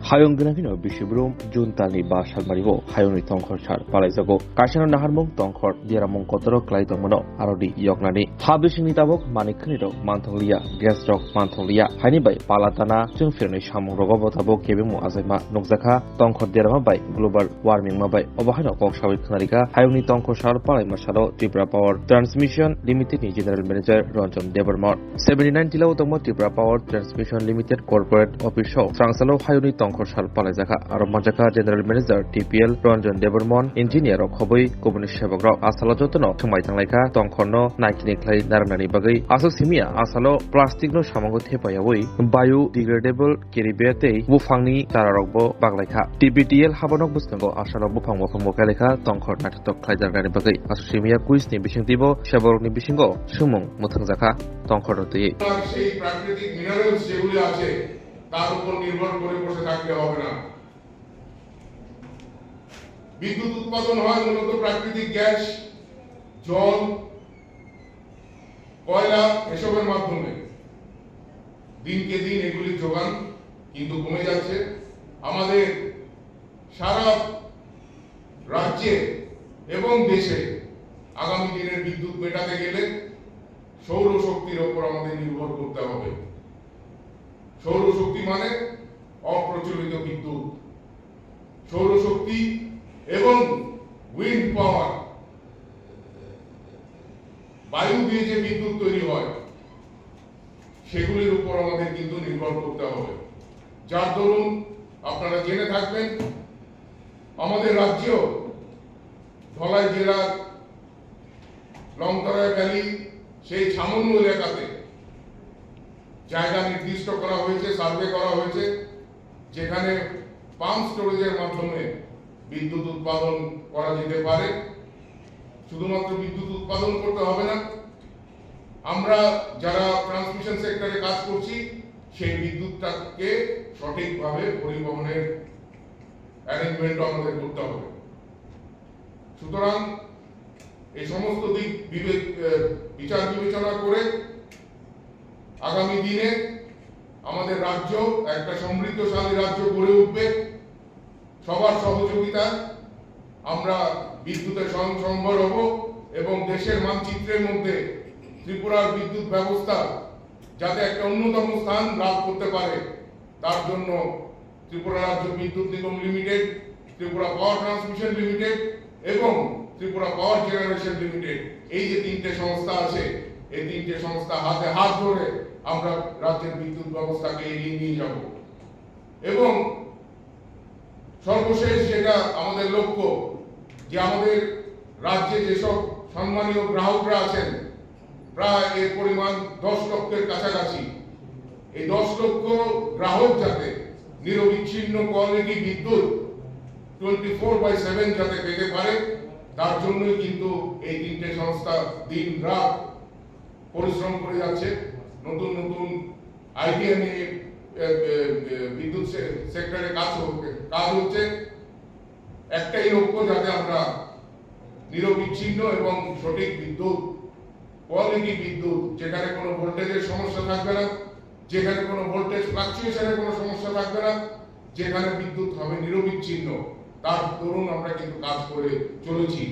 하영근하기는 비시브롬 준탈니 바살마리고 하영이 덩커살 발라이자고 가시는 나하몽 덩커 디아라몽 거더러 클라이덩모노 아로디 역나니 하비싱니 다복 마니 크니도 만통리아 게스적 만통리아 하니바이 발라타나 증피르니 샤몽로고 보타보 케베모 아자이마 녹자카 덩커 디아라마바이 글로벌 와르밍 마바이 어바하노 koksawi khna리가 하영이 덩커살 발라이마샤도 Tripura power transmission limited নি general manager Ranjan Debbarma 79 টিলাও তম Tripura power transmission limited corporate office ট্রান্সলাও হায়ুনি তংখরসাল পালাইজাখা আর মাজাখা general manager TPL Ranjan Debbarman engineer খবই কবনি সেবকরা আসালো যতন থমাই থাংলাইখা তংখরন নাইকিনি খ্লাই নারাংনানি বাগৈ আসক সিমিয়া আসালো প্লাস্টিক নো সামগ্র থেপায়াবই বায়ু ডিগ্রেডেবল কেরিবেয়াতেই বুফাংনি তারারকবো বাগলাইখা টিবিটিএল হাবনক বুসনাগো আসালো বুফাং বফাং বকালেখা তংখর নাটক খ্লাইজারগানি বাগৈ আসক সিমিয়া কুইজনি বিসিংতিবো সেবকনি বিসিংগো সুমুং মুথাংজাখা তংখরতই সেই প্রাকৃতিক মিনারেলস যেগুলো আছে তার উপর নির্ভর করে বসে থাকতে হবে না। বিদ্যুৎ উৎপাদন হয় মূলত প্রাকৃতিক গ্যাস, জল, কয়লা এসবের মাধ্যমে। দিনকে দিন এগুলির যোগান কিন্তু কমে যাচ্ছে। আমাদের সারা রাজ্যে এবং দেশে আগামী দিনের বিদ্যুৎ মেটাতে গেলে সৌরশক্তির উপর আমাদের নির্ভর করতে হবে। সৌরশক্তি মানে অপ্রচলিত বিদ্যুৎ। সৌরশক্তি এবং উইন্ড পাওয়ার, বায়ু দিয়ে যে বিদ্যুৎ তৈরি হয় সেগুলির উপর আমাদের কিন্তু নির্ভর করতে হবে। যার দরুন আপনারা জেনে থাকবেন আমাদের রাজ্যেও ধলাই জেলার লংতরা ভ্যালি সেই ছামনু এলাকাতে জায়গা নির্দিষ্ট করা হয়েছে, সার্ভে করা হয়েছে, যেখানে পাম্প স্টোরেজের মাধ্যমে বিদ্যুৎ উৎপাদন করা যেতে পারে। শুধুমাত্র বিদ্যুৎ উৎপাদন করতে হবে না, আমরা যারা ট্রান্সমিশন সেক্টরে কাজ করছি সেই বিদ্যুৎটাকে সঠিকভাবে পরিবহনের অ্যারেঞ্জমেন্ট আমাদের করতে হবে। সুতরাং এই সমস্ত দিক বিচার বিবেচনা করে আগামী দিনে আমাদের রাজ্য একটা সমৃদ্ধশালী রাজ্য গড়ে উঠবে। সবার সহযোগিতা আমরা বিদ্যুতের স্বয়ংসম্বর হব এবং দেশের মানচিত্রের মধ্যে ত্রিপুরার বিদ্যুৎ ব্যবস্থা যাতে একটা অন্যতম স্থান লাভ করতে পারে তার জন্য Tripura Rajya Bidyut Nigam limited, Tripura power transmission limited এবং ত্রিপুরা পাওয়ার জেনারেশন লিমিটেড, এই যে তিনটে সংস্থা আছে, এই তিনটে সংস্থা হাতে হাত ধরে আমরা রাজ্যের বিদ্যুৎ ব্যবস্থাকে এগিয়ে নিয়ে যাব। এবং সর্বশেষ যেটা আমাদের লক্ষ্য, যে আমাদের রাজ্যে যেসব সম্মানীয় গ্রাহকরা আছেন প্রায় এর পরিমাণ 10 লক্ষের কাছাকাছি, এই 10 লক্ষ গ্রাহক যাতে নিরবিচ্ছিন্ন কোয়ালিটি বিদ্যুৎ 24/7 যাতে পেতে পারে তার জন্যই কিন্তু এই তিনটে সংস্থা দিন রাত পরিশ্রম করে যাচ্ছে। নতুন নতুন আইডিয়া নিয়ে বিদ্যুৎ সেক্টরে কাজ হচ্ছে। একটাই লক্ষ্য, যাতে আমরা নিরবিচ্ছিন্ন এবং সঠিক বিদ্যুৎ, কোয়ালিটি বিদ্যুৎ, যেখানে কোনো ভোল্টেজের সমস্যা থাকবে না, যেখানে কোনো ভোল্টেজ ফ্লাকচুয়েশনের কোনো সমস্যা থাকবে না, যেখানে বিদ্যুৎ হবে নিরবিচ্ছিন্ন, তার দরুন আমরা কিন্তু কাজ করে চলেছি।